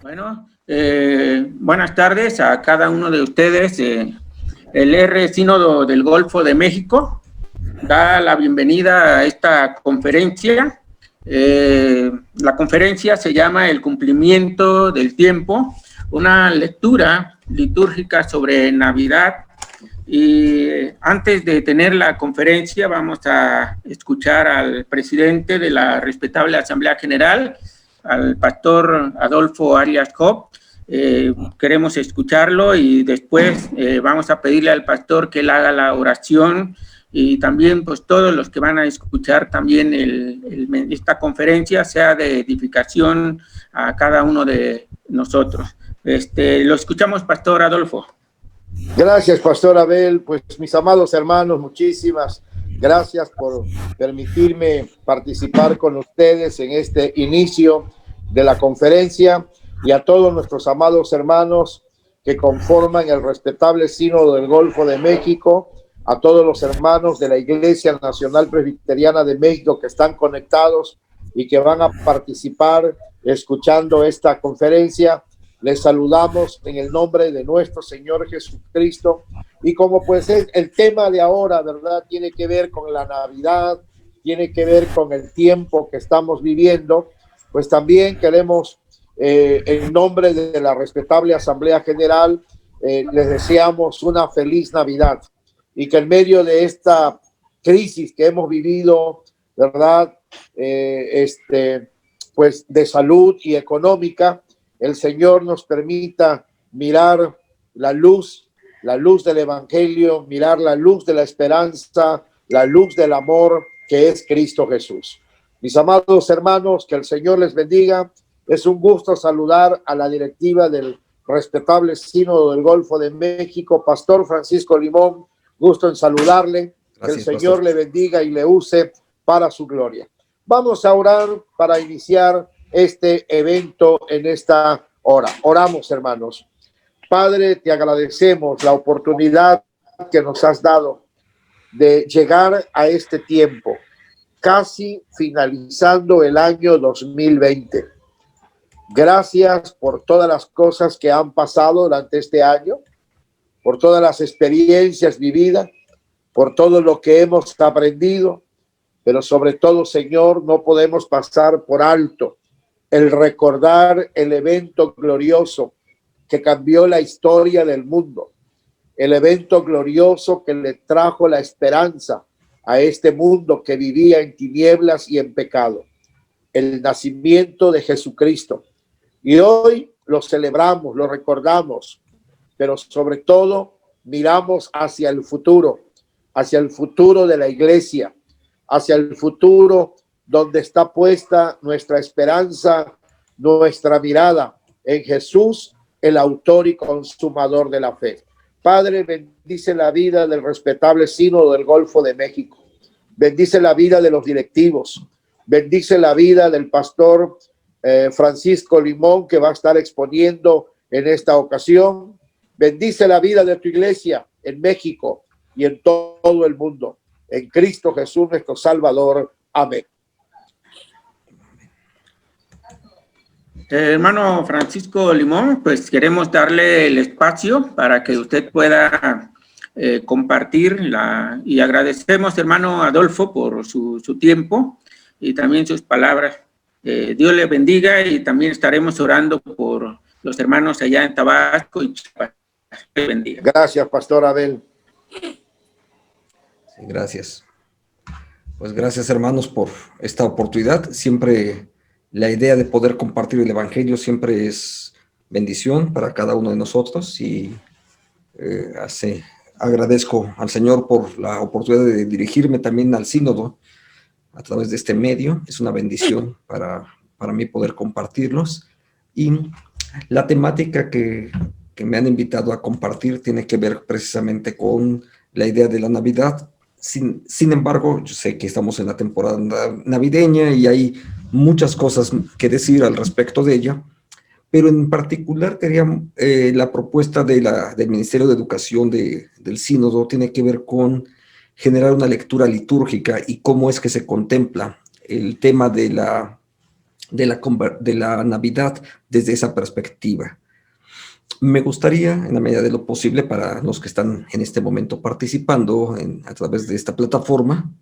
Buenas tardes a cada uno de ustedes. El R Sínodo del Golfo de México da la bienvenida a esta conferencia. La conferencia se llama El cumplimiento del tiempo, una lectura litúrgica sobre Navidad. Y antes de tener la conferencia vamos a escuchar al presidente de la respetable Asamblea General, al pastor Adolfo Arias Copp. Queremos escucharlo y después vamos a pedirle al pastor que él haga la oración, y también pues todos los que van a escuchar también esta conferencia sea de edificación a cada uno de nosotros. Lo escuchamos, pastor Adolfo. Gracias, pastor Abel. Pues mis amados hermanos, muchísimas gracias por permitirme participar con ustedes en este inicio de la conferencia, y a todos nuestros amados hermanos que conforman el respetable Sínodo del Golfo de México, a todos los hermanos de la Iglesia Nacional Presbiteriana de México que están conectados y que van a participar escuchando esta conferencia. Les saludamos en el nombre de nuestro Señor Jesucristo. Y como pues es el tema de ahora, ¿verdad? Tiene que ver con la Navidad, tiene que ver con el tiempo que estamos viviendo, pues también queremos, en nombre de la respetable Asamblea General, les deseamos una feliz Navidad, y que en medio de esta crisis que hemos vivido, ¿verdad? Pues de salud y económica, el Señor nos permita mirar la luz del Evangelio, mirar la luz de la esperanza, la luz del amor que es Cristo Jesús. Mis amados hermanos, que el Señor les bendiga. Es un gusto saludar a la directiva del respetable Sínodo del Golfo de México, Pastor Francisco Limón. Gusto en saludarle. Gracias, que el Señor pastor le bendiga y le use para su gloria. Vamos a orar para iniciar este evento en esta hora. Oramos, hermanos. Padre, te agradecemos la oportunidad que nos has dado de llegar a este tiempo, casi finalizando el año 2020. Gracias por todas las cosas que han pasado durante este año, por todas las experiencias vividas, por todo lo que hemos aprendido, pero sobre todo, Señor, no podemos pasar por alto el recordar el evento glorioso que cambió la historia del mundo, el evento glorioso que le trajo la esperanza a este mundo que vivía en tinieblas y en pecado, el nacimiento de Jesucristo. Y hoy lo celebramos, lo recordamos, pero sobre todo miramos hacia el futuro de la iglesia, hacia el futuro donde está puesta nuestra esperanza, nuestra mirada en Jesús, el autor y consumador de la fe. Padre, bendice la vida del respetable Sínodo del Golfo de México. Bendice la vida de los directivos. Bendice la vida del pastor Francisco Limón, que va a estar exponiendo en esta ocasión. Bendice la vida de tu iglesia en México y en todo el mundo. En Cristo Jesús, nuestro Salvador. Amén. Hermano Francisco Limón, pues queremos darle el espacio para que usted pueda compartir y agradecemos, hermano Adolfo, por su tiempo y también sus palabras. Dios le bendiga, y también estaremos orando por los hermanos allá en Tabasco y Chiapas. Dios bendiga. Gracias, pastor Abel. Sí, gracias. Pues gracias, hermanos, por esta oportunidad. Siempre la idea de poder compartir el Evangelio siempre es bendición para cada uno de nosotros, y agradezco al Señor por la oportunidad de dirigirme también al sínodo a través de este medio. Es una bendición para mí poder compartirlos, y la temática que me han invitado a compartir tiene que ver precisamente con la idea de la Navidad. Sin embargo, yo sé que estamos en la temporada navideña y hay muchas cosas que decir al respecto de ella, pero en particular quería, la propuesta del Ministerio de Educación del Sínodo tiene que ver con generar una lectura litúrgica y cómo es que se contempla el tema de la de la Navidad desde esa perspectiva. Me gustaría, en la medida de lo posible, para los que están en este momento participando a través de esta plataforma,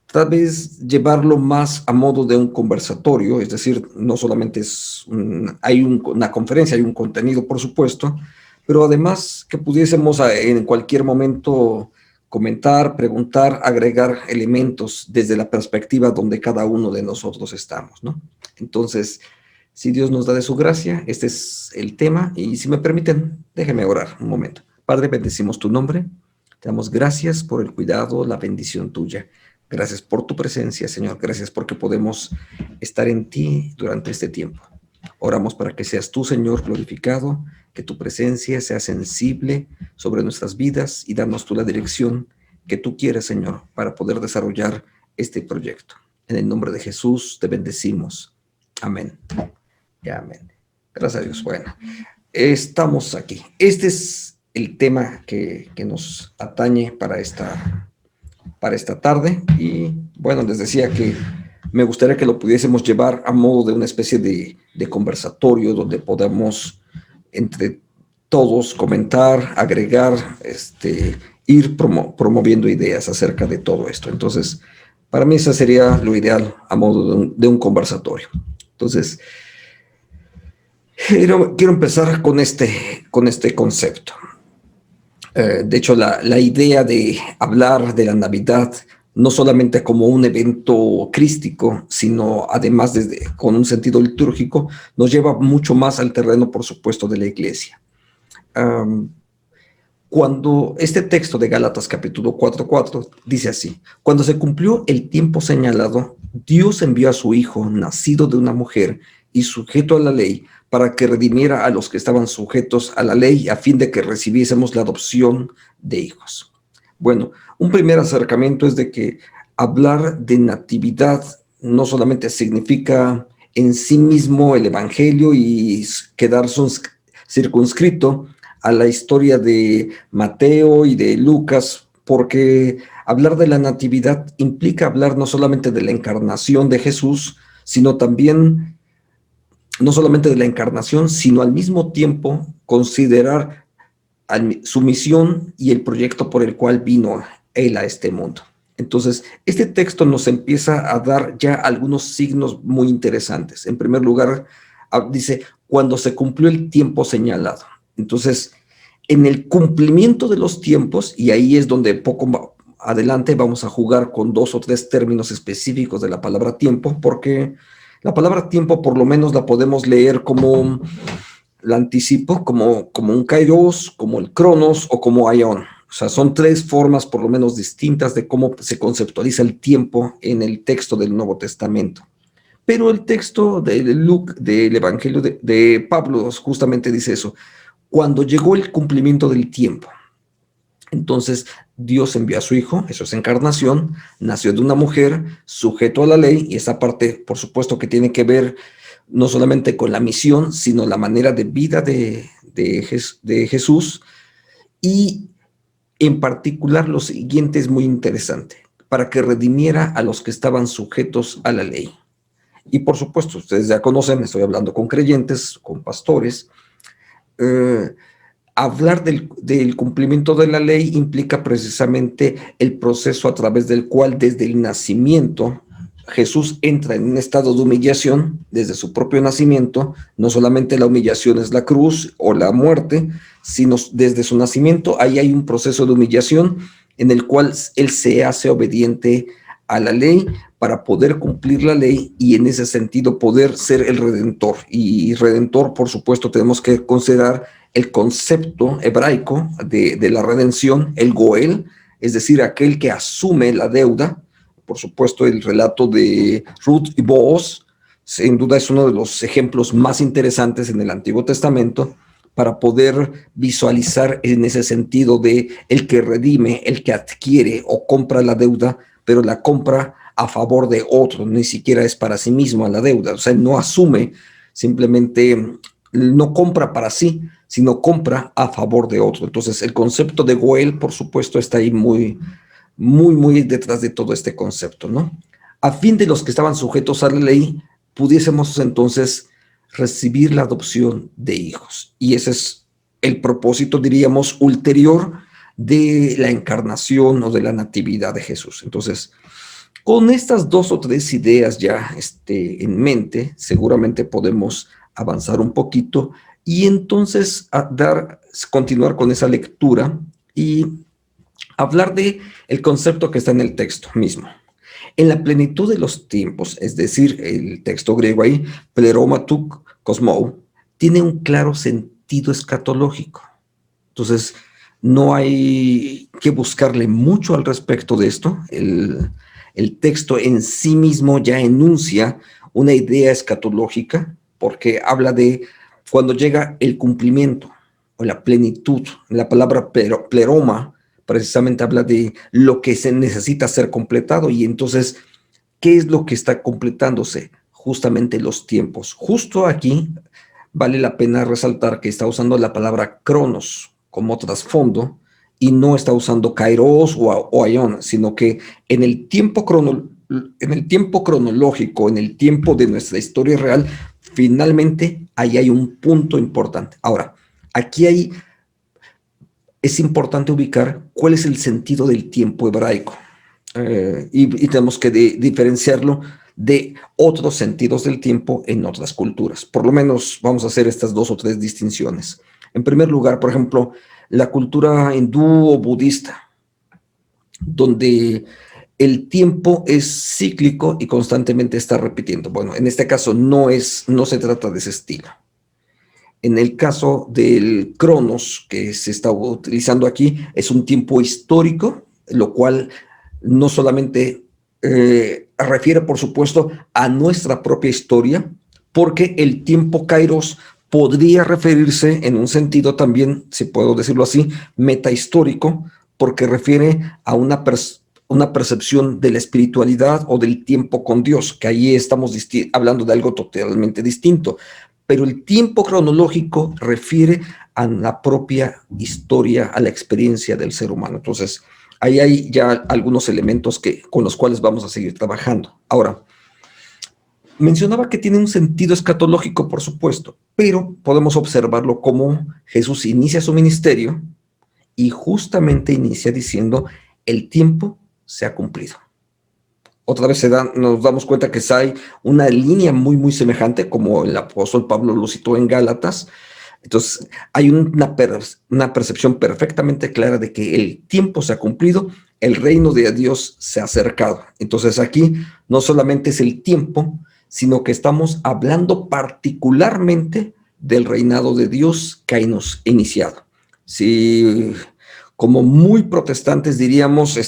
tal vez llevarlo más a modo de un conversatorio, es decir, no solamente hay una conferencia, hay un contenido, por supuesto, pero además que pudiésemos en cualquier momento comentar, preguntar, agregar elementos desde la perspectiva donde cada uno de nosotros estamos, ¿no? Entonces, si Dios nos da de su gracia, este es el tema, y si me permiten, déjenme orar un momento. Padre, bendecimos tu nombre, te damos gracias por el cuidado, la bendición tuya. Gracias por tu presencia, Señor. Gracias porque podemos estar en ti durante este tiempo. Oramos para que seas tú, Señor, glorificado, que tu presencia sea sensible sobre nuestras vidas y danos tú la dirección que tú quieres, Señor, para poder desarrollar este proyecto. En el nombre de Jesús te bendecimos. Amén. Y amén. Gracias a Dios. Bueno, estamos aquí. Este es el tema que nos atañe para esta tarde, y bueno, les decía que me gustaría que lo pudiésemos llevar a modo de una especie de conversatorio donde podamos entre todos comentar, agregar, ir promoviendo ideas acerca de todo esto. Entonces, para mí eso sería lo ideal a modo de un conversatorio. Entonces, quiero empezar con este concepto. De hecho, la idea de hablar de la Navidad no solamente como un evento crístico, sino además con un sentido litúrgico, nos lleva mucho más al terreno, por supuesto, de la Iglesia. Cuando este texto de Gálatas capítulo 4:4 dice así: cuando se cumplió el tiempo señalado, Dios envió a su Hijo, nacido de una mujer y sujeto a la ley, para que redimiera a los que estaban sujetos a la ley, a fin de que recibiésemos la adopción de hijos. Bueno, un primer acercamiento es de que hablar de natividad no solamente significa en sí mismo el Evangelio y quedar circunscrito a la historia de Mateo y de Lucas, porque hablar de la natividad implica hablar no solamente de la encarnación de Jesús, sino también, no solamente de la encarnación, sino al mismo tiempo considerar su misión y el proyecto por el cual vino él a este mundo. Entonces, este texto nos empieza a dar ya algunos signos muy interesantes. En primer lugar, dice, cuando se cumplió el tiempo señalado. Entonces, en el cumplimiento de los tiempos, y ahí es donde poco adelante vamos a jugar con 2 o 3 términos específicos de la palabra tiempo, porque la palabra tiempo por lo menos la podemos leer como la anticipo, como un kairos, como el cronos o como aion. O sea, son 3 formas por lo menos distintas de cómo se conceptualiza el tiempo en el texto del Nuevo Testamento. Pero el texto del Evangelio de Pablo justamente dice eso: cuando llegó el cumplimiento del tiempo. Entonces Dios envió a su Hijo, eso es encarnación, nació de una mujer, sujeto a la ley, y esa parte, por supuesto, que tiene que ver no solamente con la misión, sino la manera de vida de Jesús, y en particular lo siguiente es muy interesante: para que redimiera a los que estaban sujetos a la ley. Y por supuesto, ustedes ya conocen, estoy hablando con creyentes, con pastores. Hablar del cumplimiento de la ley implica precisamente el proceso a través del cual desde el nacimiento Jesús entra en un estado de humillación desde su propio nacimiento. No solamente la humillación es la cruz o la muerte, sino desde su nacimiento ahí hay un proceso de humillación en el cual él se hace obediente a la ley para poder cumplir la ley y en ese sentido poder ser el Redentor. Y Redentor, por supuesto, tenemos que considerar el concepto hebraico de la redención, el Goel, es decir, aquel que asume la deuda. Por supuesto, el relato de Ruth y Booz, sin duda es uno de los ejemplos más interesantes en el Antiguo Testamento para poder visualizar en ese sentido de el que redime, el que adquiere o compra la deuda, pero la compra a favor de otro, ni siquiera es para sí mismo la deuda. O sea, no asume, simplemente no compra para sí, sino compra a favor de otro. Entonces, el concepto de Goel, por supuesto, está ahí muy detrás de todo este concepto, ¿no? A fin de los que estaban sujetos a la ley, pudiésemos entonces recibir la adopción de hijos. Y ese es el propósito, diríamos, ulterior de la encarnación o de la natividad de Jesús. Entonces, con estas 2 o 3 ideas ya en mente, seguramente podemos avanzar un poquito y entonces continuar con esa lectura y hablar de el concepto que está en el texto mismo. En la plenitud de los tiempos, es decir, el texto griego ahí, pleroma tu cosmou, tiene un claro sentido escatológico. Entonces, no hay que buscarle mucho al respecto de esto. El texto en sí mismo ya enuncia una idea escatológica porque habla de cuando llega el cumplimiento o la plenitud. La palabra pleroma precisamente habla de lo que se necesita ser completado y entonces, ¿qué es lo que está completándose? Justamente los tiempos. Justo aquí vale la pena resaltar que está usando la palabra cronos como trasfondo y no está usando kairos o aion, sino que en el tiempo cronológico, en el tiempo de nuestra historia real, finalmente ahí hay un punto importante. Ahora, aquí es importante ubicar cuál es el sentido del tiempo hebraico y tenemos que diferenciarlo de otros sentidos del tiempo en otras culturas. Por lo menos vamos a hacer estas 2 o 3 distinciones. En primer lugar, por ejemplo, la cultura hindú o budista, donde el tiempo es cíclico y constantemente está repitiendo. Bueno, en este caso no se trata de ese estilo. En el caso del cronos que se está utilizando aquí, es un tiempo histórico, lo cual no solamente refiere, por supuesto, a nuestra propia historia, porque el tiempo kairos podría referirse en un sentido también, si puedo decirlo así, metahistórico, porque refiere a una percepción de la espiritualidad o del tiempo con Dios, que ahí estamos hablando de algo totalmente distinto. Pero el tiempo cronológico refiere a la propia historia, a la experiencia del ser humano. Entonces, ahí hay ya algunos elementos con los cuales vamos a seguir trabajando. Ahora, mencionaba que tiene un sentido escatológico, por supuesto, pero podemos observarlo como Jesús inicia su ministerio y justamente inicia diciendo, el tiempo se ha cumplido. Otra vez nos damos cuenta que hay una línea muy, muy semejante, como el apóstol Pablo lo citó en Gálatas. Entonces, hay una percepción perfectamente clara de que el tiempo se ha cumplido, el reino de Dios se ha acercado. Entonces, aquí no solamente es el tiempo, sino que estamos hablando particularmente del reinado de Dios que ha iniciado. Si, como muy protestantes diríamos,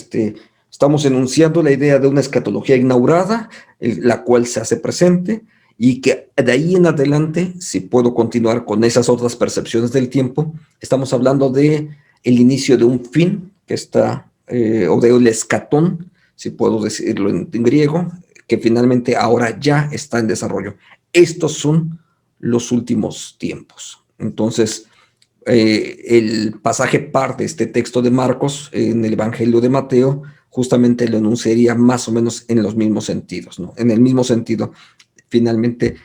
estamos enunciando la idea de una escatología inaugurada, la cual se hace presente, y que de ahí en adelante, si puedo continuar con esas otras percepciones del tiempo, estamos hablando de el inicio de un fin que está, o del escatón, si puedo decirlo en griego, que finalmente ahora ya está en desarrollo. Estos son los últimos tiempos. Entonces, el pasaje par de este texto de Marcos en el Evangelio de Mateo justamente lo enunciaría más o menos en los mismos sentidos, ¿no? En el mismo sentido, finalmente,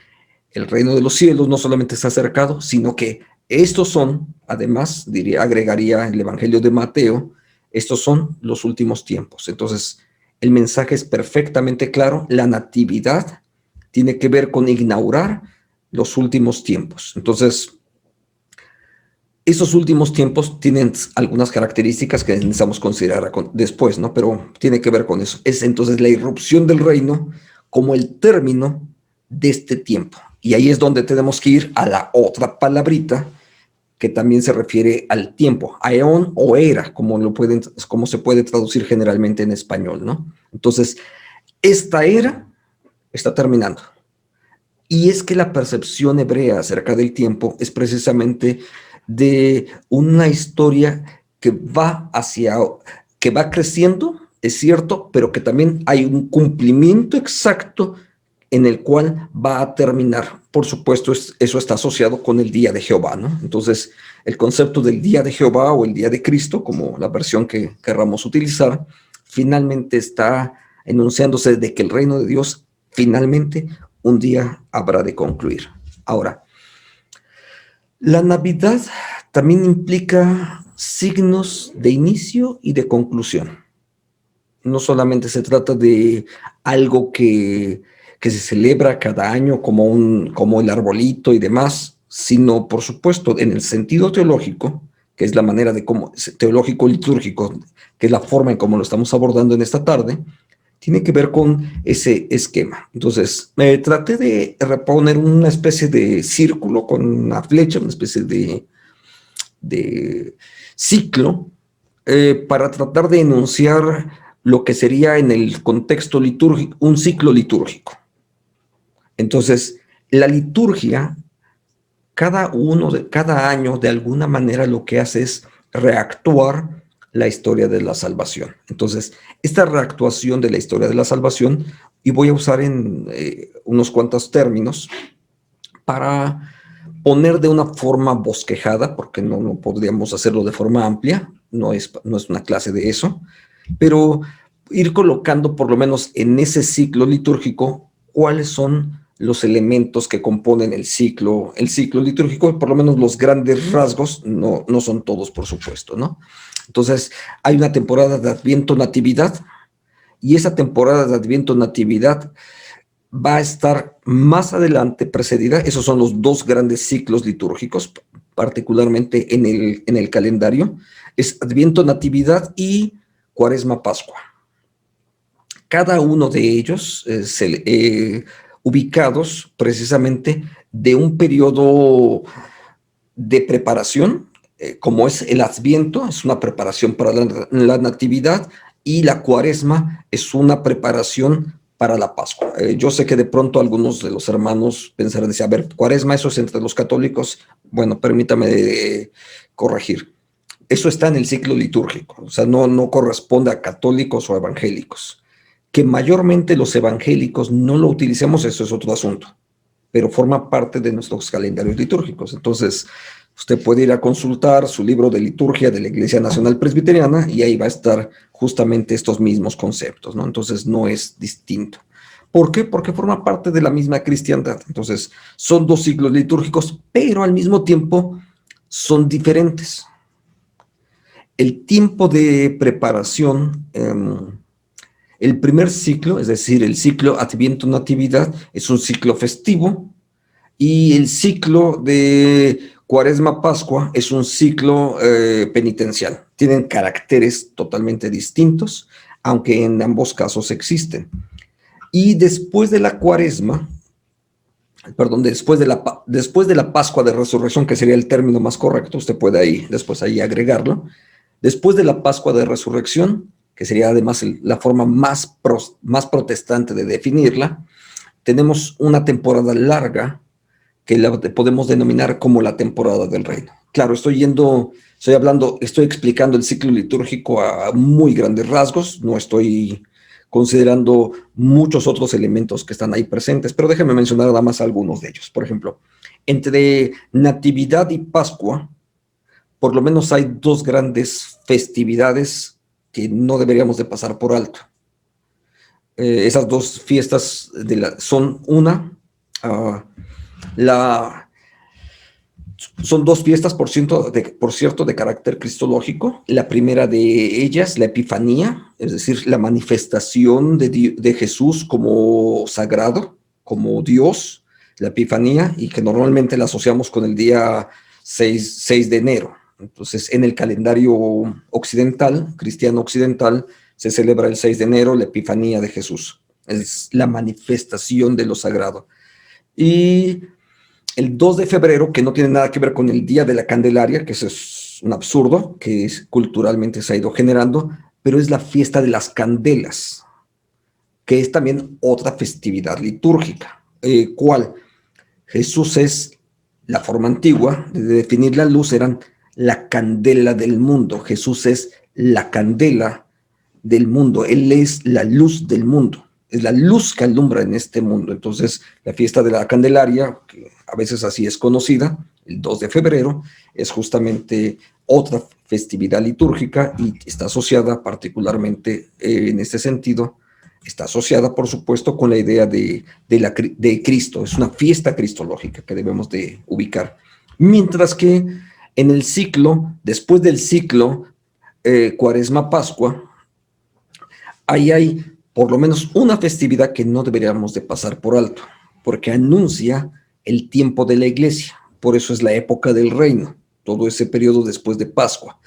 el reino de los cielos no solamente está acercado, sino que estos son, además, agregaría el Evangelio de Mateo, estos son los últimos tiempos. Entonces, el mensaje es perfectamente claro, la natividad tiene que ver con inaugurar los últimos tiempos. Entonces, esos últimos tiempos tienen algunas características que necesitamos considerar después, ¿no? Pero tiene que ver con eso. Es entonces la irrupción del reino como el término de este tiempo. Y ahí es donde tenemos que ir a la otra palabrita que también se refiere al tiempo, aeón o era, como se puede traducir generalmente en español, ¿no? Entonces, esta era está terminando. Y es que la percepción hebrea acerca del tiempo es precisamente de una historia que va creciendo, es cierto, pero que también hay un cumplimiento exacto en el cual va a terminar. Por supuesto, eso está asociado con el día de Jehová, ¿no? Entonces, el concepto del día de Jehová o el día de Cristo, como la versión que querramos utilizar, finalmente está enunciándose de que el reino de Dios finalmente un día habrá de concluir. Ahora, la Navidad también implica signos de inicio y de conclusión. No solamente se trata de algo que se celebra cada año como el arbolito y demás, sino, por supuesto, en el sentido teológico, que es la manera de cómo, teológico-litúrgico, que es la forma en cómo lo estamos abordando en esta tarde, tiene que ver con ese esquema. Entonces, me traté de reponer una especie de círculo con una flecha, una especie de ciclo, para tratar de enunciar lo que sería en el contexto litúrgico, un ciclo litúrgico. Entonces, la liturgia, cada año, de alguna manera, lo que hace es reactuar la historia de la salvación. Entonces, esta reactuación de la historia de la salvación, y voy a usar unos cuantos términos para poner de una forma bosquejada, porque no podríamos hacerlo de forma amplia, no es una clase de eso, pero ir colocando por lo menos en ese ciclo litúrgico cuáles son los elementos que componen el ciclo litúrgico, por lo menos los grandes rasgos, no son todos, por supuesto, ¿no? Entonces, hay una temporada de Adviento-Natividad, y esa temporada de Adviento-Natividad va a estar más adelante precedida, esos son los dos grandes ciclos litúrgicos, particularmente en el calendario, es Adviento-Natividad y Cuaresma-Pascua. Cada uno de ellos ubicados precisamente de un periodo de preparación, como es el Adviento, es una preparación para la Natividad, y la Cuaresma es una preparación para la Pascua. Yo sé que de pronto algunos de los hermanos pensarán, decir, a ver, Cuaresma, eso es entre los católicos. Bueno, permítame corregir. Eso está en el ciclo litúrgico, o sea, no corresponde a católicos o evangélicos. Que mayormente los evangélicos no lo utilicemos, eso es otro asunto, pero forma parte de nuestros calendarios litúrgicos. Entonces, usted puede ir a consultar su libro de liturgia de la Iglesia Nacional Presbiteriana y ahí va a estar justamente estos mismos conceptos, ¿no? Entonces, no es distinto. ¿Por qué? Porque forma parte de la misma cristiandad. Entonces, son dos ciclos litúrgicos, pero al mismo tiempo son diferentes. El tiempo de preparación, el primer ciclo, es decir, el ciclo Adviento-Natividad, es un ciclo festivo, y el ciclo de Cuaresma-Pascua es un ciclo penitencial. Tienen caracteres totalmente distintos, aunque en ambos casos existen. Y después de la Cuaresma, después de la Pascua de Resurrección, que sería el término más correcto, usted puede después agregarlo, después de la Pascua de Resurrección, que sería además la forma más protestante de definirla, tenemos una temporada larga que la podemos denominar como la temporada del reino. Claro, estoy explicando el ciclo litúrgico a muy grandes rasgos, no estoy considerando muchos otros elementos que están ahí presentes, pero déjenme mencionar nada más algunos de ellos. Por ejemplo, entre Natividad y Pascua, por lo menos hay dos grandes festividades que no deberíamos de pasar por alto. Esas dos fiestas son dos fiestas, por cierto, de carácter cristológico. La primera de ellas, la Epifanía, es decir, la manifestación de Jesús como sagrado, como Dios, la Epifanía, y que normalmente la asociamos con el día 6 de enero. Entonces, en el calendario occidental, cristiano occidental, se celebra el 6 de enero la Epifanía de Jesús. Es la manifestación de lo sagrado. Y el 2 de febrero, que no tiene nada que ver con el Día de la Candelaria, que eso es un absurdo, que culturalmente se ha ido generando, pero es la fiesta de las candelas, que es también otra festividad litúrgica. ¿Cuál? Jesús es, la forma antigua de definir la luz, eran la candela del mundo. Jesús es la candela del mundo, Él es la luz del mundo, es la luz que alumbra en este mundo. Entonces, la fiesta de la Candelaria, que a veces así es conocida, el 2 de febrero, es justamente otra festividad litúrgica y está asociada particularmente en este sentido está asociada, por supuesto, con la idea de Cristo. Es una fiesta cristológica que debemos de ubicar. Mientras que en el ciclo, después del ciclo Cuaresma-Pascua, ahí hay por lo menos una festividad que no deberíamos de pasar por alto, porque anuncia el tiempo de la iglesia. Por eso es la época del reino, todo ese periodo después de Pascua.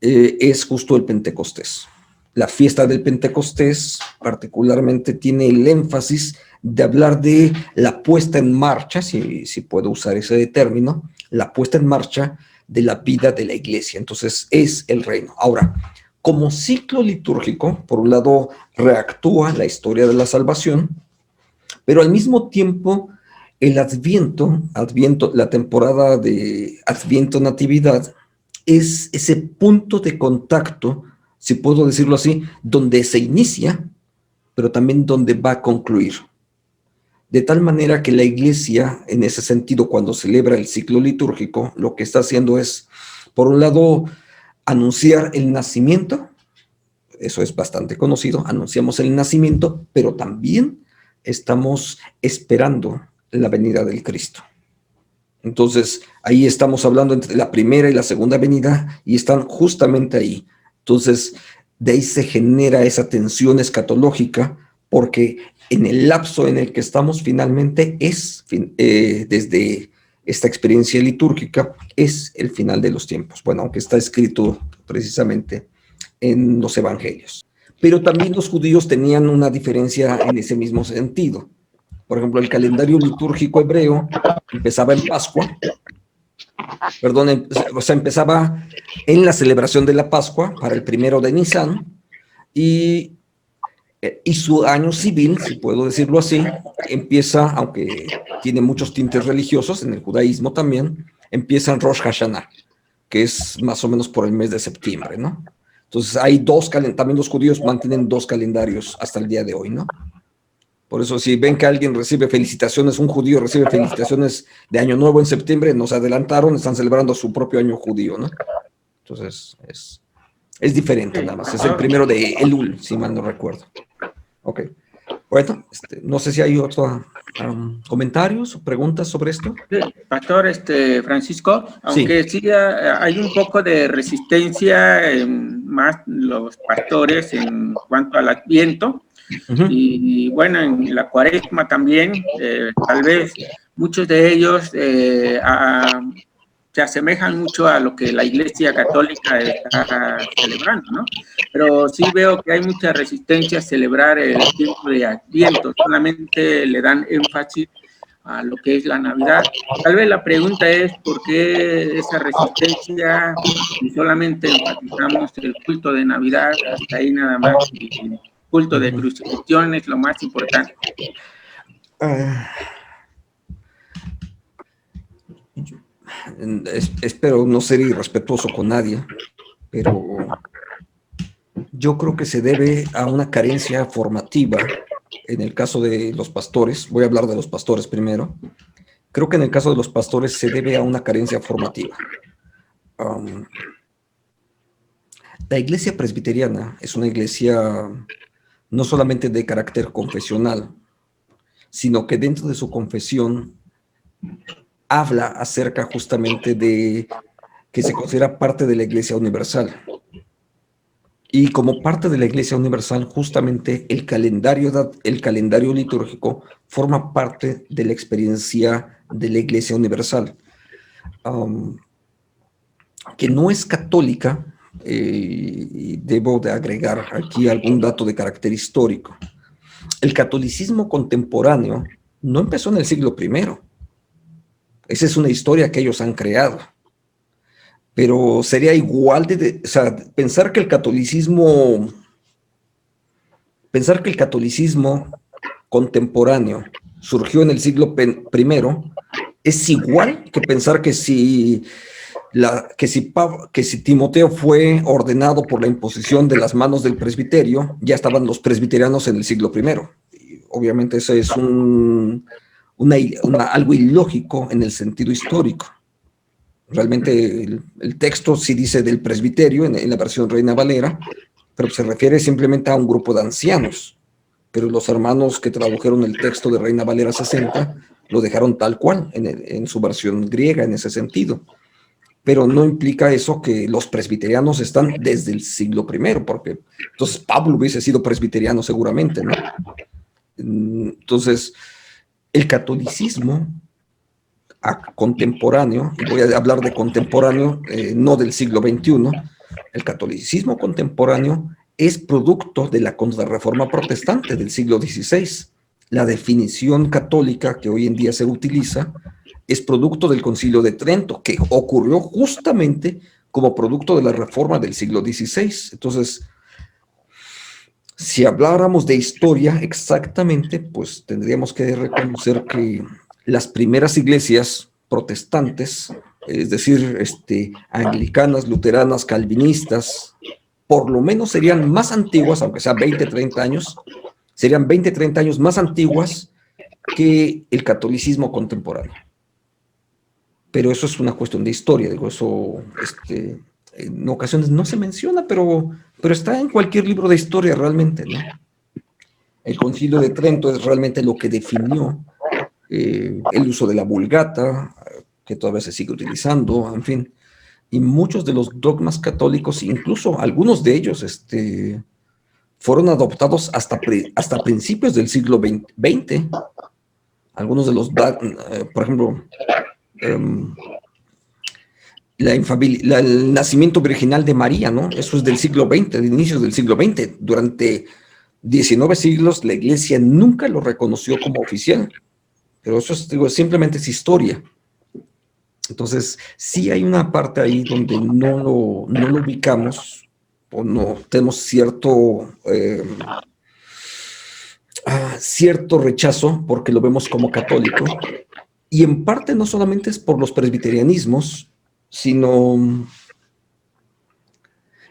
Es justo el Pentecostés. La fiesta del Pentecostés particularmente tiene el énfasis de hablar de la puesta en marcha, si puedo usar ese término, la puesta en marcha de la vida de la iglesia. Entonces es el reino. Ahora, como ciclo litúrgico, por un lado reactúa la historia de la salvación, pero al mismo tiempo el Adviento, la temporada de Adviento Natividad, es ese punto de contacto, si puedo decirlo así, donde se inicia, pero también donde va a concluir. De tal manera que la iglesia, en ese sentido, cuando celebra el ciclo litúrgico, lo que está haciendo es, por un lado, anunciar el nacimiento, eso es bastante conocido, anunciamos el nacimiento, pero también estamos esperando la venida del Cristo. Entonces, ahí estamos hablando entre la primera y la segunda venida y están justamente ahí. Entonces, de ahí se genera esa tensión escatológica porque en el lapso en el que estamos finalmente desde esta experiencia litúrgica, es el final de los tiempos. Bueno, aunque está escrito precisamente en los evangelios. Pero también los judíos tenían una diferencia en ese mismo sentido. Por ejemplo, el calendario litúrgico hebreo empezaba en Pascua, empezaba en la celebración de la Pascua para el 1 de Nisan, y su año civil, si puedo decirlo así, empieza, aunque tiene muchos tintes religiosos, en el judaísmo también, empieza en Rosh Hashanah, que es más o menos por el mes de septiembre, ¿no? Entonces hay también los judíos mantienen 2 calendarios hasta el día de hoy, ¿no? Por eso si ven que alguien recibe felicitaciones, un judío recibe felicitaciones de Año Nuevo en septiembre, nos adelantaron, están celebrando su propio año judío, ¿no? Entonces es diferente nada más, es el 1 de Elul, si mal no recuerdo. Ok, bueno, no sé si hay otros comentarios o preguntas sobre esto. Sí, Pastor Francisco, aunque sí hay un poco de resistencia, más los pastores en cuanto al Adviento, y bueno, en la Cuaresma también, tal vez muchos de ellos se asemejan mucho a lo que la Iglesia Católica está celebrando, ¿no? Pero sí veo que hay mucha resistencia a celebrar el tiempo de Adviento, solamente le dan énfasis a lo que es la Navidad. Tal vez la pregunta es por qué esa resistencia y solamente enfatizamos el culto de Navidad, hasta ahí nada más, y el culto de crucifixión es lo más importante. Espero no ser irrespetuoso con nadie, pero yo creo que se debe a una carencia formativa en el caso de los pastores. Voy a hablar de los pastores primero. Creo que en el caso de los pastores se debe a una carencia formativa. La iglesia presbiteriana es una iglesia no solamente de carácter confesional, sino que dentro de su confesión habla acerca justamente de que se considera parte de la Iglesia Universal. Y como parte de la Iglesia Universal, justamente el calendario litúrgico forma parte de la experiencia de la Iglesia Universal, que no es católica, y debo de agregar aquí algún dato de carácter histórico. El catolicismo contemporáneo no empezó en el siglo I. Esa es una historia que ellos han creado. Pero sería igual o sea, pensar que el catolicismo contemporáneo surgió en el siglo I es igual que pensar que si Timoteo fue ordenado por la imposición de las manos del presbiterio, ya estaban los presbiterianos en el siglo I. Y obviamente eso es algo ilógico en el sentido histórico. Realmente el texto sí dice del presbiterio en la versión Reina Valera, pero se refiere simplemente a un grupo de ancianos. pero los hermanos que tradujeron el texto de Reina Valera 60 lo dejaron tal cual, en su versión griega, en ese sentido. Pero no implica eso que los presbiterianos están desde el siglo I, porque entonces Pablo hubiese sido presbiteriano seguramente, ¿no? Entonces, el catolicismo contemporáneo, y voy a hablar de contemporáneo, no del siglo XXI, el catolicismo contemporáneo es producto de la contrarreforma protestante del siglo XVI. La definición católica que hoy en día se utiliza es producto del Concilio de Trento, que ocurrió justamente como producto de la reforma del siglo XVI. Entonces, si habláramos de historia exactamente, pues tendríamos que reconocer que las primeras iglesias protestantes, es decir, anglicanas, luteranas, calvinistas, por lo menos serían más antiguas, aunque sea 20, 30 años, serían 20, 30 años más antiguas que el catolicismo contemporáneo. Pero eso es una cuestión de historia, digo, eso en ocasiones no se menciona, pero está en cualquier libro de historia realmente, ¿no? El Concilio de Trento es realmente lo que definió el uso de la Vulgata, que todavía se sigue utilizando, en fin, y muchos de los dogmas católicos, incluso algunos de ellos, fueron adoptados hasta principios del siglo XX. Algunos de los, por ejemplo, el nacimiento virginal de María, ¿no? Eso es del siglo XX, de inicios del siglo XX. Durante 19 siglos la Iglesia nunca lo reconoció como oficial, pero eso simplemente es historia. Entonces, sí hay una parte ahí donde no lo ubicamos, o no tenemos cierto rechazo porque lo vemos como católico, y en parte no solamente es por los presbiterianismos, sino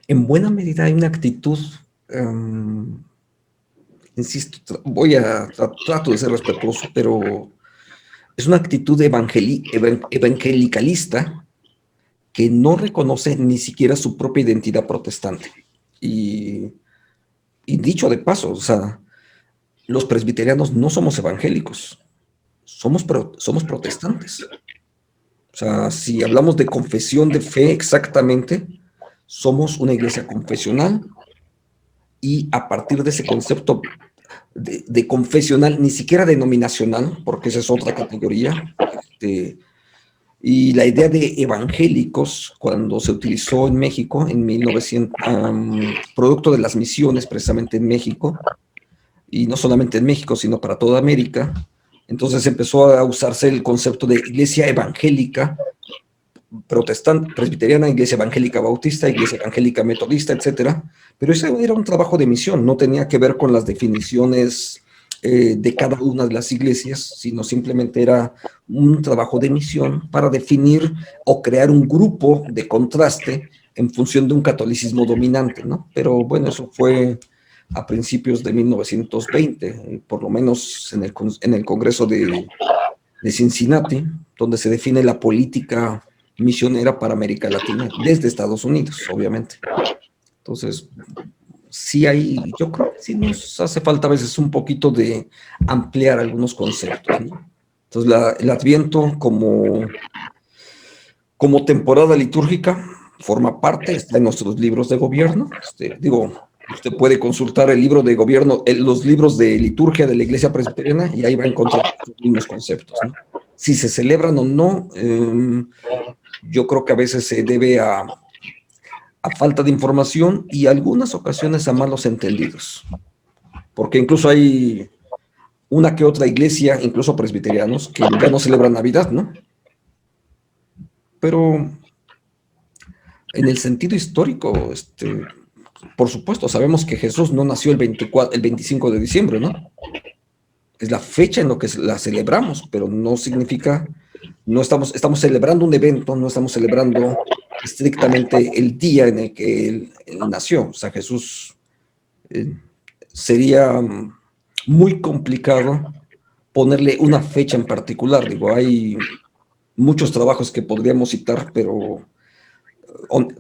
en buena medida hay una actitud, insisto, trato de ser respetuoso, pero es una actitud evangelicalista que no reconoce ni siquiera su propia identidad protestante. Y dicho de paso, o sea, los presbiterianos no somos evangélicos, somos protestantes. O sea, si hablamos de confesión de fe exactamente, somos una iglesia confesional, y a partir de ese concepto de confesional, ni siquiera denominacional, porque esa es otra categoría, y la idea de evangélicos, cuando se utilizó en México en 1900, producto de las misiones precisamente en México, y no solamente en México, sino para toda América, entonces empezó a usarse el concepto de iglesia evangélica protestante, presbiteriana, iglesia evangélica bautista, iglesia evangélica metodista, etcétera. Pero ese era un trabajo de misión, no tenía que ver con las definiciones de cada una de las iglesias, sino simplemente era un trabajo de misión para definir o crear un grupo de contraste en función de un catolicismo dominante, ¿no? Pero bueno, eso fue a principios de 1920, por lo menos en el Congreso de Cincinnati, donde se define la política misionera para América Latina, desde Estados Unidos, obviamente. Entonces, sí yo creo que sí nos hace falta a veces un poquito de ampliar algunos conceptos, ¿no? Entonces, el Adviento como temporada litúrgica forma parte de nuestros libros de gobierno. Usted puede consultar el libro de gobierno, los libros de liturgia de la Iglesia Presbiteriana, y ahí va a encontrar los mismos conceptos, ¿no? Si se celebran o no, yo creo que a veces se debe a falta de información y algunas ocasiones a malos entendidos, porque incluso hay una que otra iglesia, incluso presbiterianos, que ya no celebran Navidad, ¿no? Pero en el sentido histórico, por supuesto, sabemos que Jesús no nació el 25 de diciembre, ¿no? Es la fecha en la que la celebramos, pero no significa, no estamos celebrando un evento, no estamos celebrando estrictamente el día en el que él nació. O sea, Jesús sería muy complicado ponerle una fecha en particular. Digo, hay muchos trabajos que podríamos citar, pero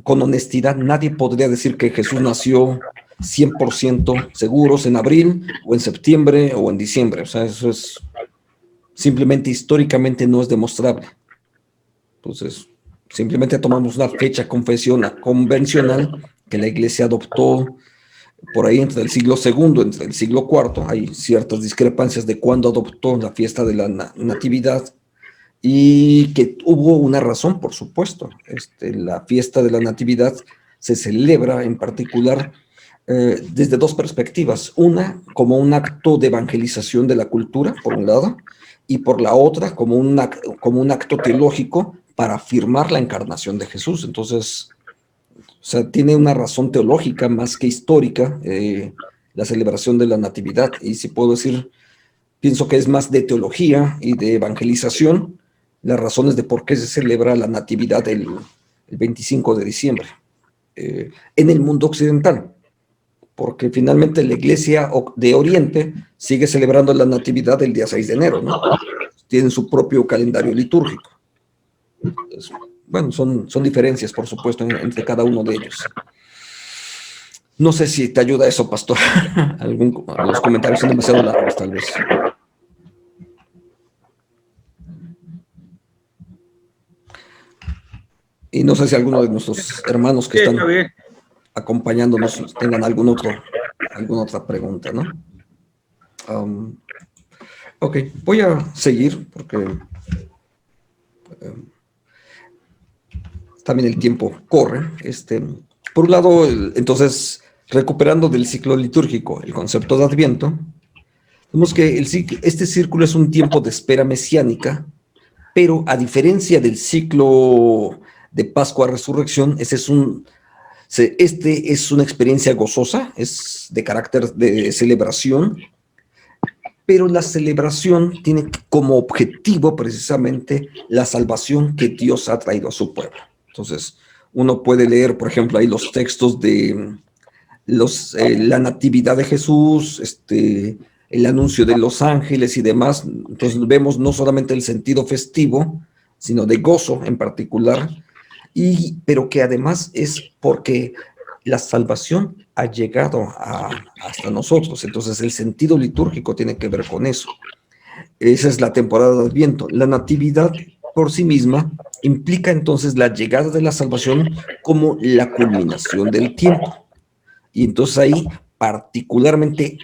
con honestidad nadie podría decir que Jesús nació 100% seguros en abril o en septiembre o en diciembre. O sea, eso es simplemente históricamente no es demostrable. Entonces, simplemente tomamos una fecha convencional que la Iglesia adoptó por ahí entre el siglo II, entre el siglo IV. Hay ciertas discrepancias de cuándo adoptó la fiesta de la Natividad y que hubo una razón, por supuesto. La fiesta de la Natividad se celebra en particular desde dos perspectivas. Una, como un acto de evangelización de la cultura, por un lado, y por la otra, como un acto teológico para afirmar la encarnación de Jesús. Entonces, o sea, tiene una razón teológica más que histórica la celebración de la Natividad. Y si puedo decir, pienso que es más de teología y de evangelización las razones de por qué se celebra la Natividad el 25 de diciembre en el mundo occidental. Porque finalmente la Iglesia de Oriente sigue celebrando la Natividad el día 6 de enero, ¿no? Tienen su propio calendario litúrgico. Entonces, bueno, son diferencias, por supuesto, entre cada uno de ellos. No sé si te ayuda eso, pastor. Los comentarios son demasiado largos, tal vez. Y no sé si alguno de nuestros hermanos que están acompañándonos tengan alguna otra pregunta, ¿no? Ok, voy a seguir porque también el tiempo corre. Por un lado, entonces, recuperando del ciclo litúrgico el concepto de Adviento, vemos que este círculo es un tiempo de espera mesiánica, pero a diferencia del ciclo de Pascua-Resurrección, este es una experiencia gozosa, es de carácter de celebración, pero la celebración tiene como objetivo precisamente la salvación que Dios ha traído a su pueblo. Entonces, uno puede leer, por ejemplo, ahí los textos de la natividad de Jesús, el anuncio de los ángeles y demás. Entonces vemos no solamente el sentido festivo, sino de gozo en particular, pero que además es porque la salvación ha llegado hasta nosotros. Entonces el sentido litúrgico tiene que ver con eso. Esa es la temporada de Adviento. La natividad por sí misma implica entonces la llegada de la salvación como la culminación del tiempo. Y entonces ahí, particularmente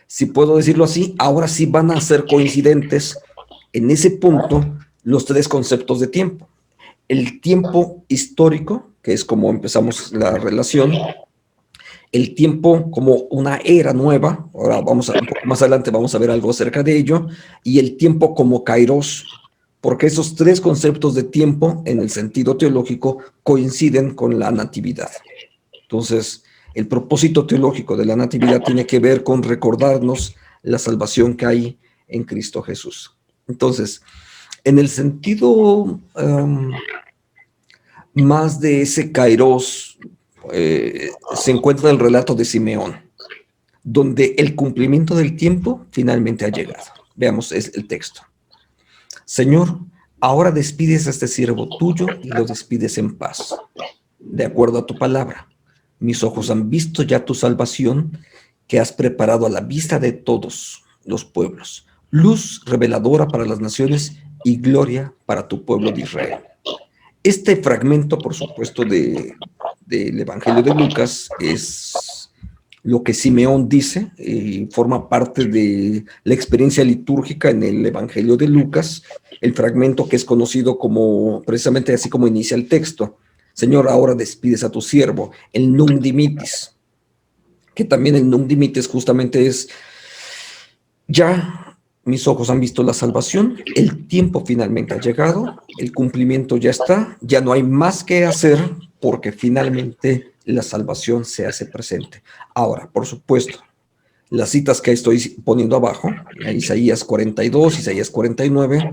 si puedo decirlo así, ahora sí van a ser coincidentes en ese punto los tres conceptos de tiempo. El tiempo histórico, que es como empezamos la relación, el tiempo como una era nueva, ahora un poco más adelante vamos a ver algo acerca de ello, y el tiempo como kairos, porque esos tres conceptos de tiempo en el sentido teológico coinciden con la natividad. Entonces, el propósito teológico de la natividad tiene que ver con recordarnos la salvación que hay en Cristo Jesús. Entonces, en el sentido más de ese kairos, se encuentra el relato de Simeón, donde el cumplimiento del tiempo finalmente ha llegado. Veamos el texto. Señor, ahora despides a este siervo tuyo y lo despides en paz, de acuerdo a tu palabra. Mis ojos han visto ya tu salvación, que has preparado a la vista de todos los pueblos, luz reveladora para las naciones y gloria para tu pueblo de Israel. Este fragmento, por supuesto, del Evangelio de Lucas es lo que Simeón dice y forma parte de la experiencia litúrgica en el Evangelio de Lucas, el fragmento que es conocido como, precisamente así como inicia el texto. Señor, ahora despides a tu siervo, el Nunc Dimittis, que también el Nunc Dimittis justamente es, ya mis ojos han visto la salvación, el tiempo finalmente ha llegado, el cumplimiento ya está, ya no hay más que hacer porque finalmente la salvación se hace presente. Ahora, por supuesto, las citas que estoy poniendo abajo, Isaías 42, Isaías 49,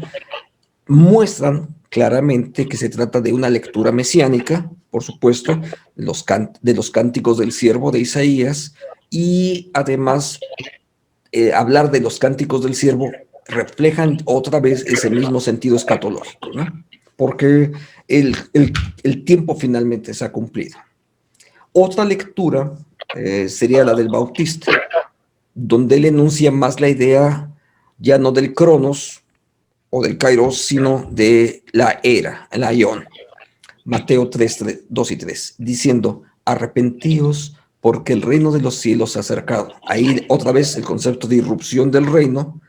muestran claramente que se trata de una lectura mesiánica, por supuesto, de los cánticos del siervo de Isaías, y además hablar de los cánticos del siervo reflejan otra vez ese mismo sentido escatológico, ¿no? Porque el tiempo finalmente se ha cumplido. Otra lectura sería la del Bautista, donde él enuncia más la idea ya no del Cronos o del Kairos, sino de la era, el aion. Mateo 3, 2 y 3, diciendo, arrepentíos porque el reino de los cielos se ha acercado. Ahí otra vez el concepto de irrupción del reino,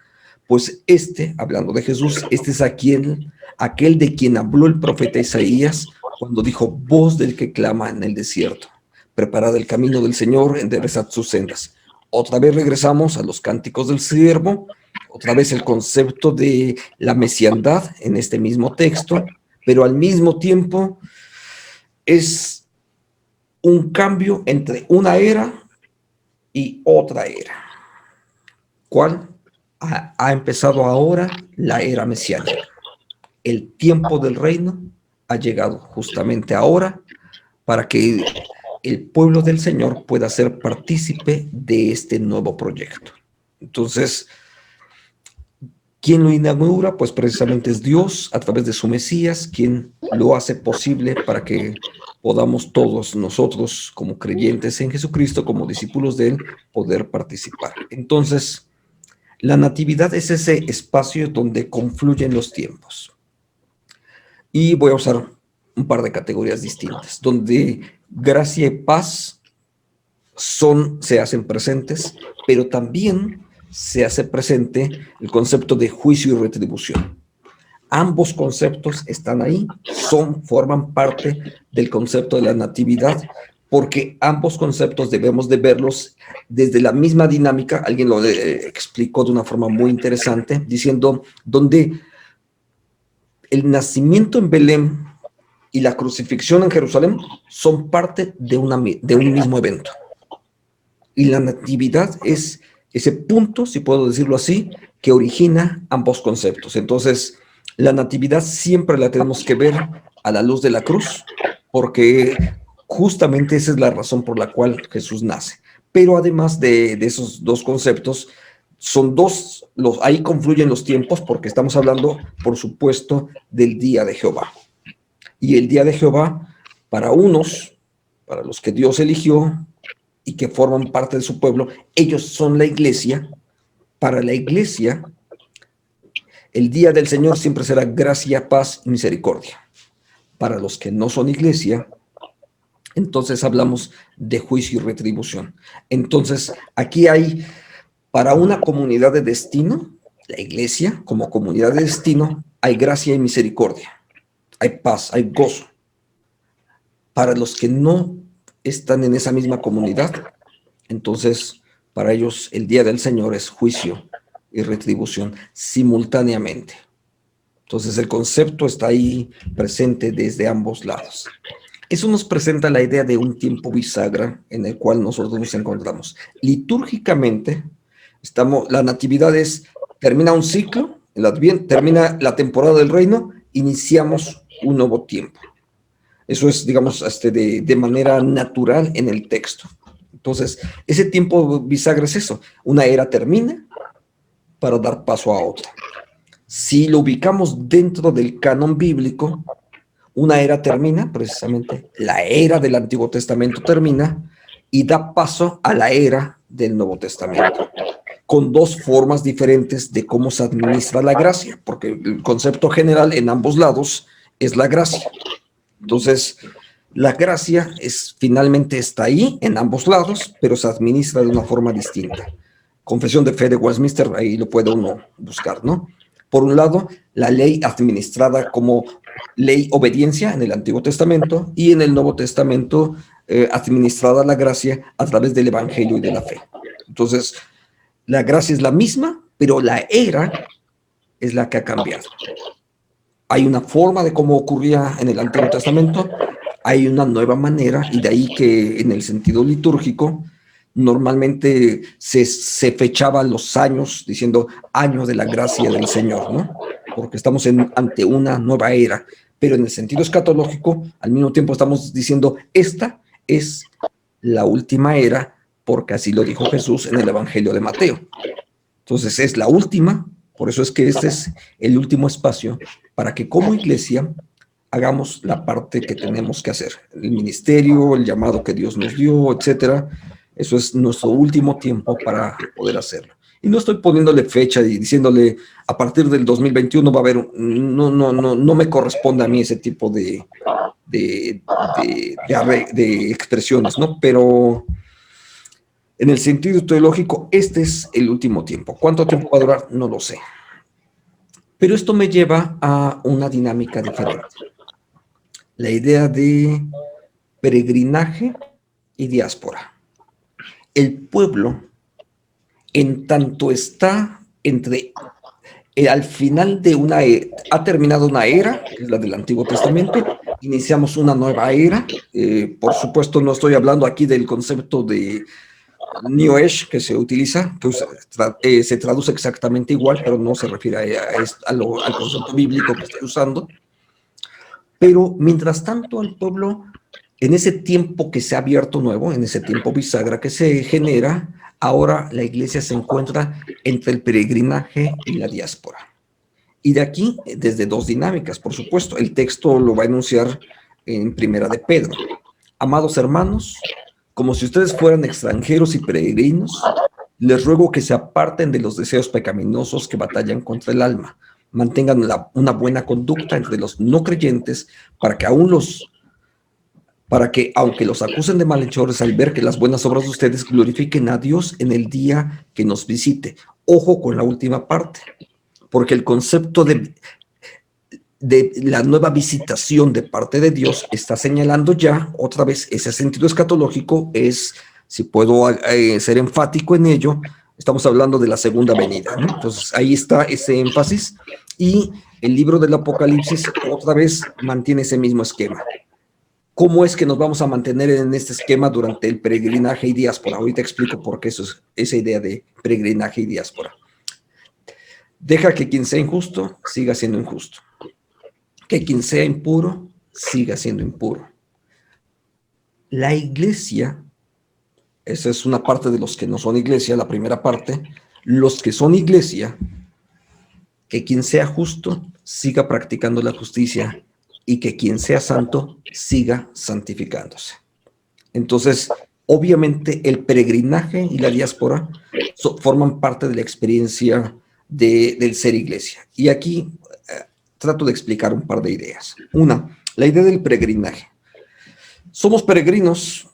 pues hablando de Jesús, es aquel de quien habló el profeta Isaías cuando dijo, voz del que clama en el desierto, preparad el camino del Señor, enderezad sus sendas. Otra vez regresamos a los cánticos del siervo, otra vez el concepto de la mesiandad en este mismo texto, pero al mismo tiempo es un cambio entre una era y otra era. ¿Cuál? Ha empezado ahora la era mesiánica. El tiempo del reino ha llegado justamente ahora para que el pueblo del Señor pueda ser partícipe de este nuevo proyecto. Entonces, ¿quién lo inaugura? Pues precisamente es Dios a través de su Mesías, quien lo hace posible para que podamos todos nosotros, como creyentes en Jesucristo, como discípulos de Él, poder participar. Entonces, la natividad es ese espacio donde confluyen los tiempos. Y voy a usar un par de categorías distintas, donde gracia y paz se hacen presentes, pero también se hace presente el concepto de juicio y retribución. Ambos conceptos están ahí, forman parte del concepto de la natividad, porque ambos conceptos debemos de verlos desde la misma dinámica. Alguien lo explicó de una forma muy interesante, diciendo, donde el nacimiento en Belén y la crucifixión en Jerusalén son parte de un mismo evento. Y la natividad es ese punto, si puedo decirlo así, que origina ambos conceptos. Entonces, la natividad siempre la tenemos que ver a la luz de la cruz, porque justamente esa es la razón por la cual Jesús nace. Pero además de esos dos conceptos, son ahí confluyen los tiempos, porque estamos hablando, por supuesto, del día de Jehová. Y el día de Jehová, para unos, para los que Dios eligió y que forman parte de su pueblo, ellos son la iglesia. Para la iglesia, el día del Señor siempre será gracia, paz y misericordia. Para los que no son iglesia, entonces hablamos de juicio y retribución. Entonces, aquí hay, para una comunidad de destino, la iglesia como comunidad de destino, hay gracia y misericordia. Hay paz, hay gozo. Para los que no están en esa misma comunidad, entonces para ellos el día del Señor es juicio y retribución simultáneamente. Entonces el concepto está ahí presente desde ambos lados. Eso nos presenta la idea de un tiempo bisagra en el cual nosotros nos encontramos. Litúrgicamente, la natividad termina un ciclo, termina la temporada del reino, iniciamos un nuevo tiempo. Eso es, digamos, de manera natural en el texto. Entonces, ese tiempo bisagra es eso. Una era termina para dar paso a otra. Si lo ubicamos dentro del canon bíblico, una era termina, precisamente la era del Antiguo Testamento termina y da paso a la era del Nuevo Testamento, con dos formas diferentes de cómo se administra la gracia, porque el concepto general en ambos lados es la gracia. Entonces, la gracia finalmente está ahí en ambos lados, pero se administra de una forma distinta. Confesión de Fe de Westminster, ahí lo puede uno buscar, ¿no? Por un lado, la ley administrada como ley obediencia en el Antiguo Testamento y en el Nuevo Testamento administrada la gracia a través del Evangelio y de la fe. Entonces, la gracia es la misma, pero la era es la que ha cambiado. Hay una forma de cómo ocurría en el Antiguo Testamento, hay una nueva manera, y de ahí que en el sentido litúrgico normalmente se fechaban los años diciendo año de la gracia del Señor, ¿no? Porque estamos ante una nueva era, pero en el sentido escatológico al mismo tiempo estamos diciendo esta es la última era, porque así lo dijo Jesús en el Evangelio de Mateo. Entonces es la última, por eso es que este es el último espacio para que como iglesia hagamos la parte que tenemos que hacer, el ministerio, el llamado que Dios nos dio, etcétera. Eso es nuestro último tiempo para poder hacerlo. Y no estoy poniéndole fecha y diciéndole a partir del 2021 va a haber, no me corresponde a mí ese tipo de expresiones, ¿no? Pero en el sentido teológico, este es el último tiempo. ¿Cuánto tiempo va a durar? No lo sé. Pero esto me lleva a una dinámica diferente. La idea de peregrinaje y diáspora. El pueblo, en tanto está al final de una era, ha terminado una era, que es la del Antiguo Testamento, iniciamos una nueva era. Por supuesto, no estoy hablando aquí del concepto de New Age que se utiliza, que se traduce exactamente igual, pero no se refiere al concepto bíblico que estoy usando. Pero mientras tanto, el pueblo, en ese tiempo que se ha abierto nuevo, en ese tiempo bisagra que se genera, ahora la iglesia se encuentra entre el peregrinaje y la diáspora. Y de aquí, desde dos dinámicas, por supuesto. El texto lo va a enunciar en Primera de Pedro. Amados hermanos, como si ustedes fueran extranjeros y peregrinos, les ruego que se aparten de los deseos pecaminosos que batallan contra el alma. Mantengan una buena conducta entre los no creyentes para que aunque los acusen de malhechores al ver que las buenas obras de ustedes glorifiquen a Dios en el día que nos visite. Ojo con la última parte, porque el concepto de la nueva visitación de parte de Dios está señalando ya, otra vez, ese sentido escatológico es, si puedo ser enfático en ello, estamos hablando de la segunda venida, ¿no? Entonces, ahí está ese énfasis, y el libro del Apocalipsis otra vez mantiene ese mismo esquema. ¿Cómo es que nos vamos a mantener en este esquema durante el peregrinaje y diáspora? Ahorita explico por qué eso es esa idea de peregrinaje y diáspora. Deja que quien sea injusto siga siendo injusto. Que quien sea impuro siga siendo impuro. La iglesia, esa es una parte de los que no son iglesia, la primera parte, los que son iglesia, que quien sea justo siga practicando la justicia y que quien sea santo siga santificándose. Entonces, obviamente el peregrinaje y la diáspora forman parte de la experiencia del ser iglesia. Y aquí trato de explicar un par de ideas. Una, la idea del peregrinaje. Somos peregrinos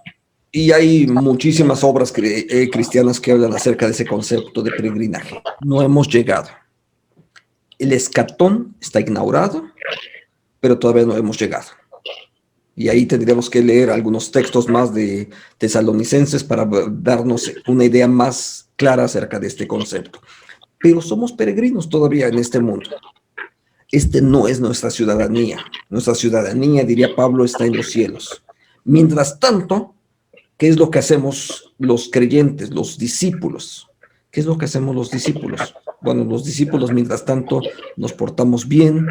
y hay muchísimas obras cristianas que hablan acerca de ese concepto de peregrinaje. No hemos llegado. El escatón está inaugurado, pero todavía no hemos llegado. Y ahí tendríamos que leer algunos textos más de Tesalonicenses para darnos una idea más clara acerca de este concepto. Pero somos peregrinos todavía en este mundo. Este no es nuestra ciudadanía. Nuestra ciudadanía, diría Pablo, está en los cielos. Mientras tanto, ¿qué es lo que hacemos los creyentes, los discípulos? ¿Qué es lo que hacemos los discípulos? Bueno, los discípulos, mientras tanto, nos portamos bien,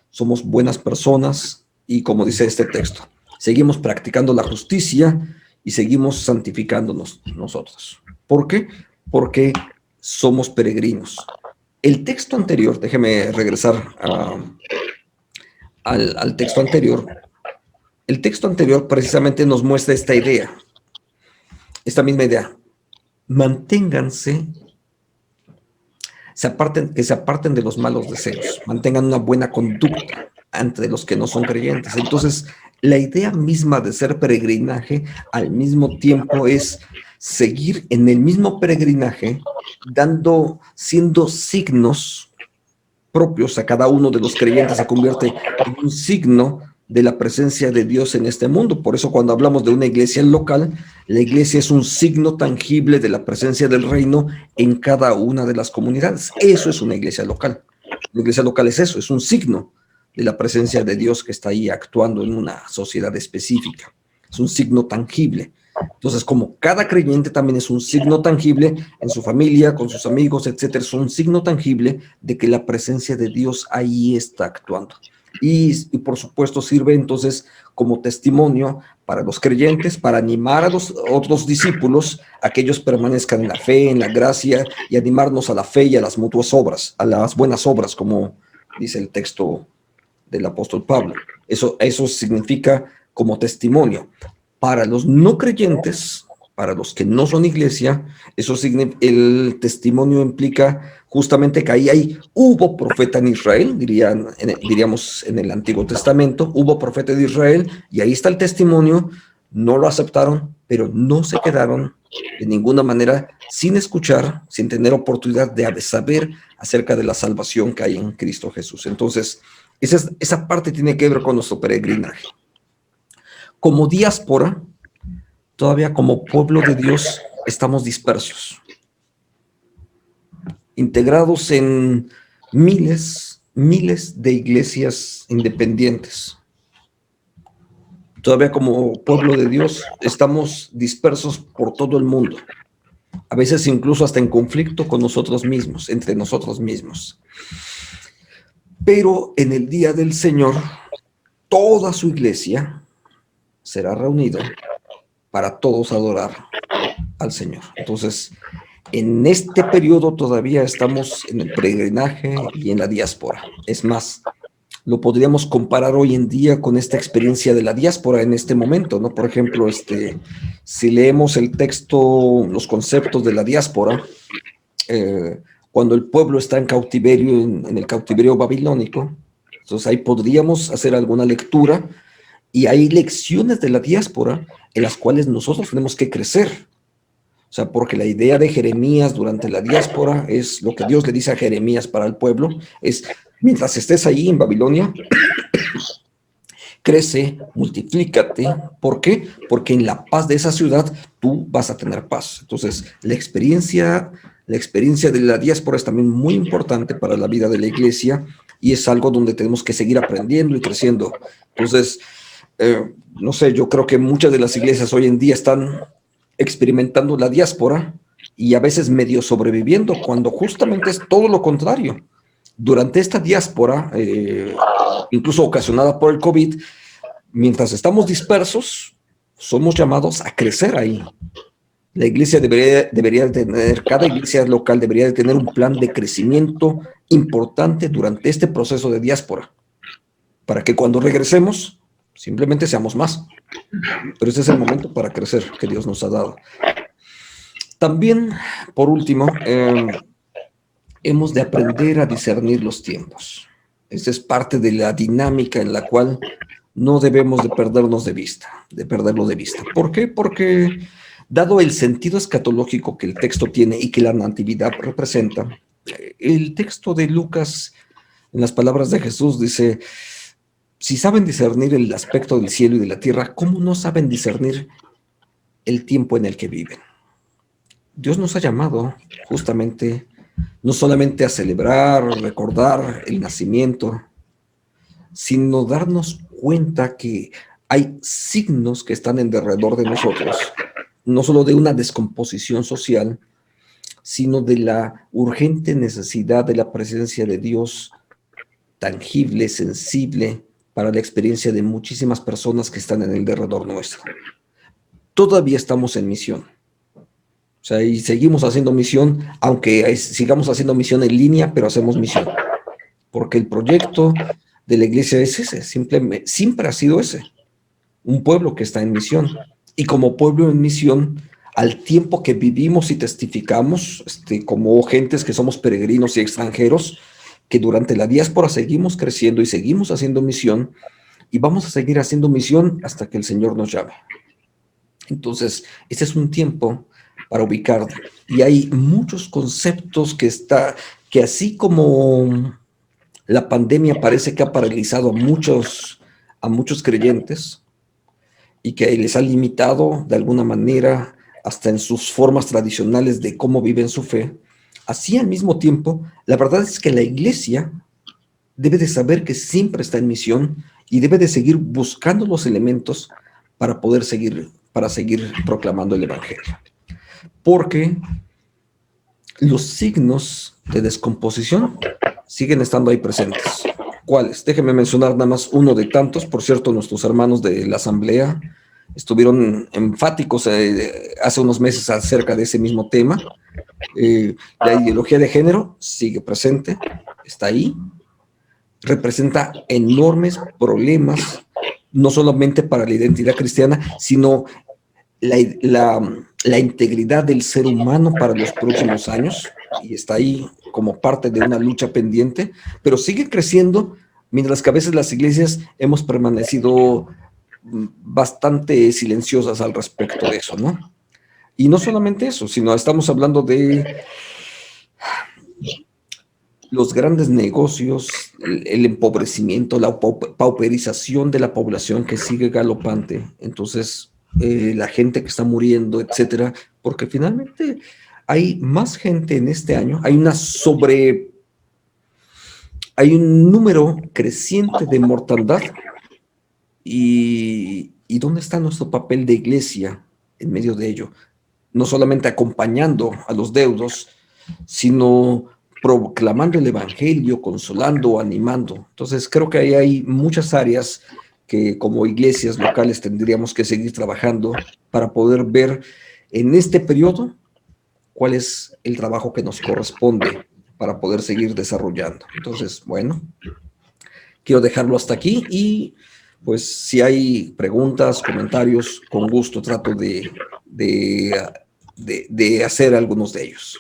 somos buenas personas y, como dice este texto, seguimos practicando la justicia y seguimos santificándonos nosotros. ¿Por qué? Porque somos peregrinos. El texto anterior, déjeme regresar al texto anterior. El texto anterior precisamente nos muestra esta idea, esta misma idea. Manténganse, que se aparten de los malos deseos, mantengan una buena conducta entre los que no son creyentes. Entonces, la idea misma de ser peregrinaje al mismo tiempo es seguir en el mismo peregrinaje, siendo signos propios a cada uno de los creyentes, se convierte en un signo de la presencia de Dios en este mundo. Por eso cuando hablamos de una iglesia local, la iglesia es un signo tangible de la presencia del reino en cada una de las comunidades. Eso es una iglesia local. La iglesia local es eso, es un signo de la presencia de Dios que está ahí actuando en una sociedad específica. Es un signo tangible. Entonces, como cada creyente también es un signo tangible en su familia, con sus amigos, etcétera, es un signo tangible de que la presencia de Dios ahí está actuando. Y por supuesto sirve entonces como testimonio para los creyentes, para animar a los otros discípulos a que ellos permanezcan en la fe, en la gracia, y animarnos a la fe y a las mutuas obras, a las buenas obras, como dice el texto del apóstol Pablo. Eso significa como testimonio. Para los no creyentes, para los que no son iglesia, el testimonio implica justamente que ahí hubo profeta en Israel, diríamos en el Antiguo Testamento, hubo profeta de Israel, y ahí está el testimonio, no lo aceptaron, pero no se quedaron de ninguna manera sin escuchar, sin tener oportunidad de saber acerca de la salvación que hay en Cristo Jesús. Entonces, esa parte tiene que ver con nuestro peregrinaje. Como diáspora, todavía como pueblo de Dios, estamos dispersos, integrados en miles de iglesias independientes. Todavía como pueblo de Dios estamos dispersos por todo el mundo, a veces incluso hasta en conflicto con nosotros mismos, entre nosotros mismos. Pero en el día del Señor, toda su iglesia será reunida para todos adorar al Señor. Entonces, en este periodo todavía estamos en el peregrinaje y en la diáspora. Es más, lo podríamos comparar hoy en día con esta experiencia de la diáspora en este momento, ¿no? Por ejemplo, si leemos el texto, los conceptos de la diáspora, cuando el pueblo está en cautiverio, en el cautiverio babilónico, entonces ahí podríamos hacer alguna lectura, y hay lecciones de la diáspora en las cuales nosotros tenemos que crecer. O sea, porque la idea de Jeremías durante la diáspora es lo que Dios le dice a Jeremías para el pueblo, es mientras estés ahí en Babilonia, crece, multiplícate. ¿Por qué? Porque en la paz de esa ciudad tú vas a tener paz. Entonces, la experiencia de la diáspora es también muy importante para la vida de la iglesia, y es algo donde tenemos que seguir aprendiendo y creciendo. Entonces, no sé, yo creo que muchas de las iglesias hoy en día están experimentando la diáspora y a veces medio sobreviviendo, cuando justamente es todo lo contrario. Durante esta diáspora, incluso ocasionada por el COVID, mientras estamos dispersos, somos llamados a crecer ahí. La iglesia debería tener, cada iglesia local debería de tener un plan de crecimiento importante durante este proceso de diáspora, para que cuando regresemos, simplemente seamos más. Pero ese es el momento para crecer que Dios nos ha dado. También, por último, hemos de aprender a discernir los tiempos. Esa es parte de la dinámica en la cual no debemos de perderlo de vista. ¿Por qué? Porque dado el sentido escatológico que el texto tiene y que la natividad representa, el texto de Lucas, en las palabras de Jesús, dice: si saben discernir el aspecto del cielo y de la tierra, ¿cómo no saben discernir el tiempo en el que viven? Dios nos ha llamado justamente no solamente a celebrar, recordar el nacimiento, sino darnos cuenta que hay signos que están en derredor de nosotros, no solo de una descomposición social, sino de la urgente necesidad de la presencia de Dios tangible, sensible, para la experiencia de muchísimas personas que están en el derredor nuestro. Todavía estamos en misión. O sea, y seguimos haciendo misión, aunque sigamos haciendo misión en línea, pero hacemos misión. Porque el proyecto de la iglesia es ese, siempre ha sido ese. Un pueblo que está en misión. Y como pueblo en misión, al tiempo que vivimos y testificamos, como gentes que somos peregrinos y extranjeros, que durante la diáspora seguimos creciendo y seguimos haciendo misión, y vamos a seguir haciendo misión hasta que el Señor nos llame. Entonces, este es un tiempo para ubicar, y hay muchos conceptos que así como la pandemia parece que ha paralizado a muchos creyentes y que les ha limitado de alguna manera hasta en sus formas tradicionales de cómo viven su fe, así al mismo tiempo, la verdad es que la iglesia debe de saber que siempre está en misión y debe de seguir buscando los elementos para poder seguir proclamando el evangelio. Porque los signos de descomposición siguen estando ahí presentes. ¿Cuáles? Déjenme mencionar nada más uno de tantos. Por cierto, nuestros hermanos de la asamblea estuvieron enfáticos hace unos meses acerca de ese mismo tema. La ideología de género sigue presente, está ahí, representa enormes problemas, no solamente para la identidad cristiana, sino la integridad del ser humano para los próximos años, y está ahí como parte de una lucha pendiente, pero sigue creciendo, mientras que a veces las iglesias hemos permanecido bastante silenciosas al respecto de eso, ¿no? Y no solamente eso, sino estamos hablando de los grandes negocios, el empobrecimiento, la pauperización de la población que sigue galopante. Entonces, la gente que está muriendo, etcétera, porque finalmente hay más gente en este año, hay un número creciente de mortandad. ¿Y dónde está nuestro papel de iglesia en medio de ello? No solamente acompañando a los deudos, sino proclamando el evangelio, consolando, animando. Entonces creo que ahí hay muchas áreas que como iglesias locales tendríamos que seguir trabajando para poder ver en este periodo cuál es el trabajo que nos corresponde para poder seguir desarrollando. Entonces, bueno, quiero dejarlo hasta aquí y pues si hay preguntas, comentarios, con gusto trato de hacer algunos de ellos.